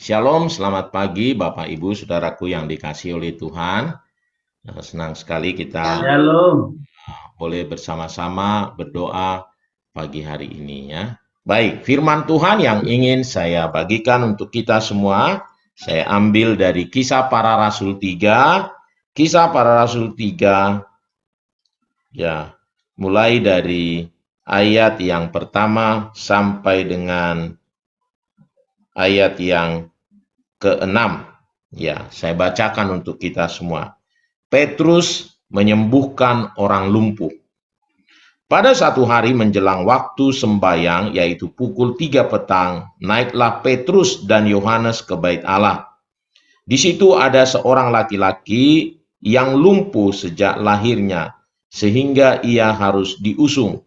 Shalom, selamat pagi Bapak Ibu Saudaraku yang dikasihi oleh Tuhan. Senang sekali kita Shalom. boleh bersama-sama berdoa pagi hari ini ya. Baik, firman Tuhan yang ingin saya bagikan untuk kita semua, saya ambil dari Kisah Para Rasul 3. Kisah Para Rasul 3 ya, mulai dari ayat yang pertama sampai dengan ayat yang ke-6. Ya, saya bacakan untuk kita semua. Petrus menyembuhkan orang lumpuh. Pada satu hari menjelang waktu sembayang, yaitu pukul 3 petang, naiklah Petrus dan Yohanes ke bait Allah. Di situ ada seorang laki-laki yang lumpuh sejak lahirnya, sehingga ia harus diusung.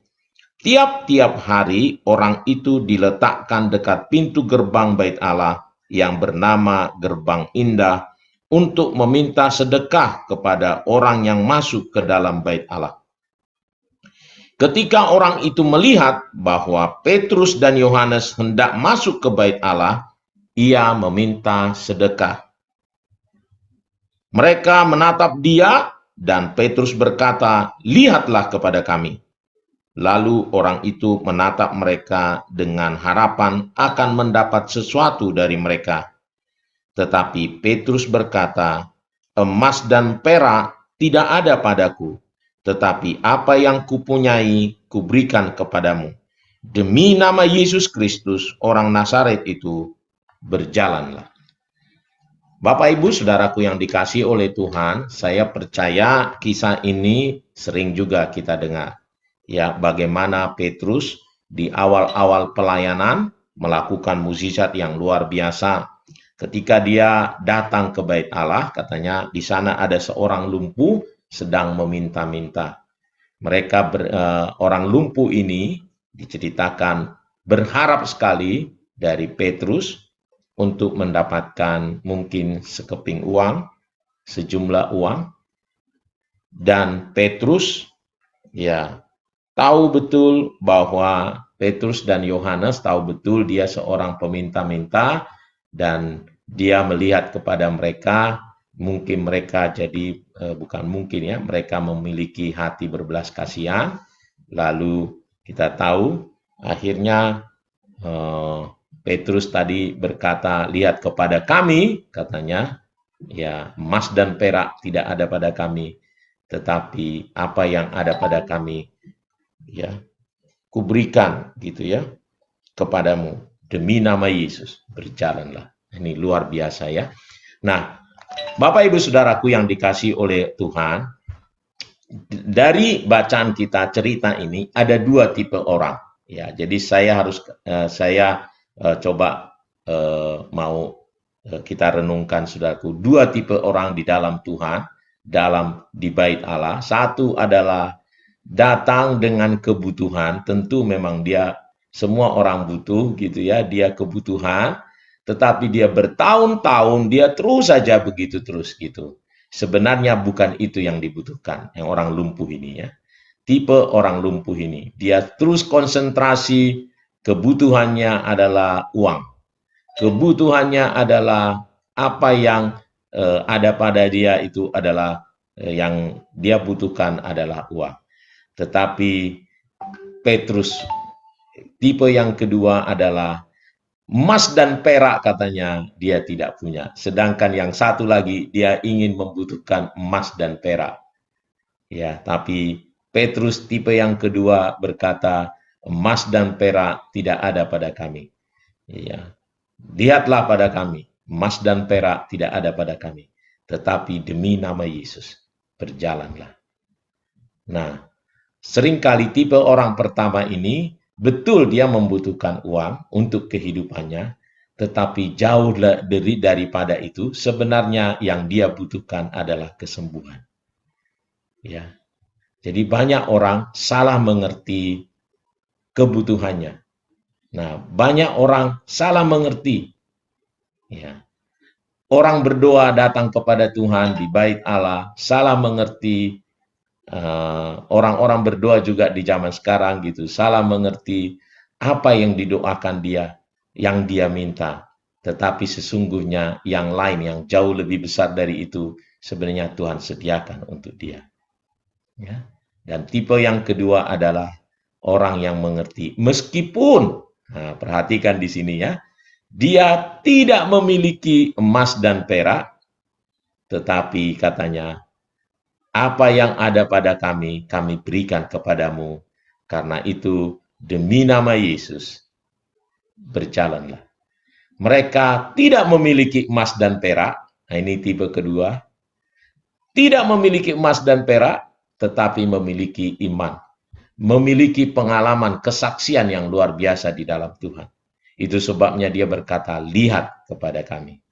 Tiap-tiap hari orang itu diletakkan dekat pintu gerbang bait Allah yang bernama Gerbang Indah untuk meminta sedekah kepada orang yang masuk ke dalam bait Allah. Ketika orang itu melihat bahwa Petrus dan Yohanes hendak masuk ke bait Allah, ia meminta sedekah. Mereka menatap dia dan Petrus berkata, "Lihatlah kepada kami." Lalu orang itu menatap mereka dengan harapan akan mendapat sesuatu dari mereka. Tetapi Petrus berkata, "Emas dan perak tidak ada padaku, tetapi apa yang kupunyai kuberikan kepadamu. Demi nama Yesus Kristus, orang Nazaret itu, berjalanlah." Bapak Ibu Saudaraku yang dikasihi oleh Tuhan, saya percaya kisah ini sering juga kita dengar. Ya, bagaimana Petrus di awal-awal pelayanan melakukan mukjizat yang luar biasa. Ketika dia datang ke bait Allah, katanya di sana ada seorang lumpuh sedang meminta-minta. Orang lumpuh ini diceritakan berharap sekali dari Petrus untuk mendapatkan mungkin sekeping uang, sejumlah uang, dan Petrus ya tahu betul bahwa Petrus dan Yohanes tahu betul dia seorang peminta-minta dan dia melihat kepada mereka, mungkin mereka jadi bukan mungkin ya, mereka memiliki hati berbelas kasihan. Lalu kita tahu akhirnya Petrus tadi berkata, "Lihat kepada kami," katanya, ya, "emas dan perak tidak ada pada kami, tetapi apa yang ada pada kami, ya, kuberikan gitu ya, kepadamu. Demi nama Yesus, berjalanlah." Ini luar biasa ya. Nah, Bapak Ibu Saudaraku yang dikasihi oleh Tuhan, dari bacaan kita cerita ini ada dua tipe orang. Ya, jadi saya coba mau kita renungkan saudaraku, dua tipe orang di dalam Tuhan, di bait Allah. Satu adalah datang dengan kebutuhan, tentu memang dia semua orang butuh gitu ya, dia kebutuhan, tetapi dia bertahun-tahun dia terus saja begitu terus gitu. Sebenarnya bukan itu yang dibutuhkan, yang orang lumpuh ini ya. Tipe orang lumpuh ini, dia terus konsentrasi, kebutuhannya adalah uang. Kebutuhannya adalah apa yang ada pada dia itu adalah yang dia butuhkan adalah uang. Tetapi Petrus tipe yang kedua adalah emas dan perak katanya dia tidak punya. Sedangkan yang satu lagi dia ingin membutuhkan emas dan perak. Ya, tapi Petrus tipe yang kedua berkata, "Emas dan perak tidak ada pada kami." Ya, lihatlah pada kami, emas dan perak tidak ada pada kami, tetapi demi nama Yesus berjalanlah. Nah, seringkali tipe orang pertama ini betul dia membutuhkan uang untuk kehidupannya, tetapi jauh daripada itu sebenarnya yang dia butuhkan adalah kesembuhan. Ya, jadi banyak orang salah mengerti kebutuhannya. Nah, banyak orang salah mengerti. Ya, orang berdoa datang kepada Tuhan di bait Allah salah mengerti. Orang-orang berdoa juga di zaman sekarang gitu, salah mengerti apa yang didoakan dia, yang dia minta. tetapi sesungguhnya yang lain yang jauh lebih besar dari itu sebenarnya Tuhan sediakan untuk dia. Ya. Dan tipe yang kedua adalah orang yang mengerti. Meskipun, nah, perhatikan di sini ya, dia tidak memiliki emas dan perak, tetapi katanya, apa yang ada pada kami, kami berikan kepadamu. Karena itu, demi nama Yesus, berjalanlah. Mereka tidak memiliki emas dan perak. Nah, ini tipe kedua. Tidak memiliki emas dan perak, tetapi memiliki iman. Memiliki pengalaman kesaksian yang luar biasa di dalam Tuhan. Itu sebabnya dia berkata, lihat kepada kami.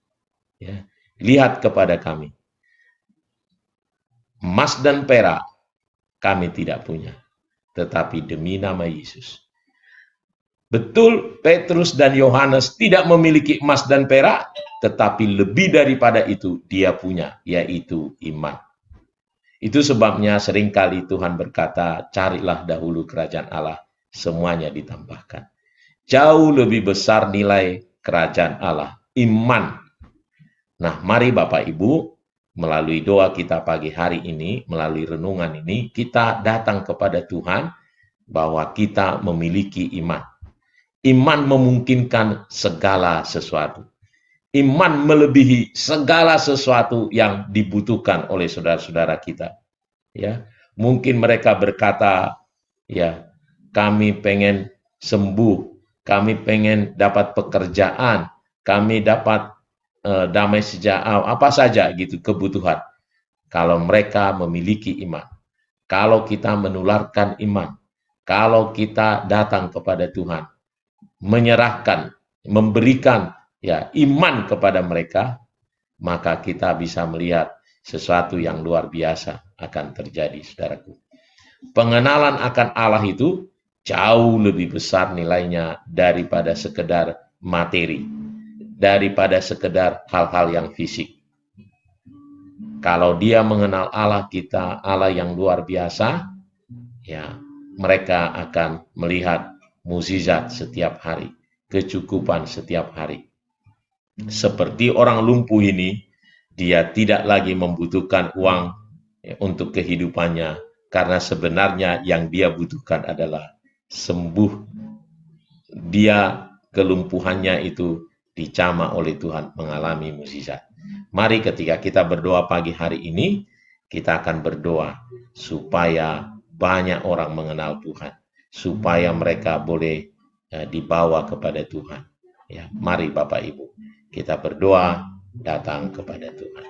Ya, lihat kepada kami. Emas dan perak kami tidak punya, tetapi demi nama Yesus. Betul, Petrus dan Yohanes tidak memiliki emas dan perak, tetapi lebih daripada itu dia punya, yaitu iman. Itu sebabnya seringkali Tuhan berkata, carilah dahulu kerajaan Allah, semuanya ditambahkan. Jauh lebih besar nilai kerajaan Allah, iman. Nah, mari Bapak Ibu, melalui doa kita pagi hari ini, melalui renungan ini, kita datang kepada Tuhan bahwa kita memiliki iman. Iman memungkinkan segala sesuatu. Iman melebihi segala sesuatu yang dibutuhkan oleh saudara-saudara kita. Ya, mungkin mereka berkata, ya, kami pengen sembuh, kami pengen dapat pekerjaan, kami dapat damai sejahtera, apa saja gitu kebutuhan. Kalau mereka memiliki iman, kalau kita menularkan iman, kalau kita datang kepada Tuhan, menyerahkan, memberikan ya iman kepada mereka, maka kita bisa melihat sesuatu yang luar biasa akan terjadi, saudaraku. Pengenalan akan Allah itu jauh lebih besar nilainya daripada sekedar materi, daripada sekedar hal-hal yang fisik. Kalau dia mengenal Allah kita, Allah yang luar biasa, ya mereka akan melihat mukjizat setiap hari, kecukupan setiap hari. Seperti orang lumpuh ini, dia tidak lagi membutuhkan uang untuk kehidupannya, karena sebenarnya yang dia butuhkan adalah sembuh. Dia kelumpuhannya itu dicamah oleh Tuhan, mengalami mukjizat. Mari ketika kita berdoa pagi hari ini, kita akan berdoa supaya banyak orang mengenal Tuhan, supaya mereka boleh dibawa kepada Tuhan. Ya, mari Bapak Ibu, kita berdoa datang kepada Tuhan.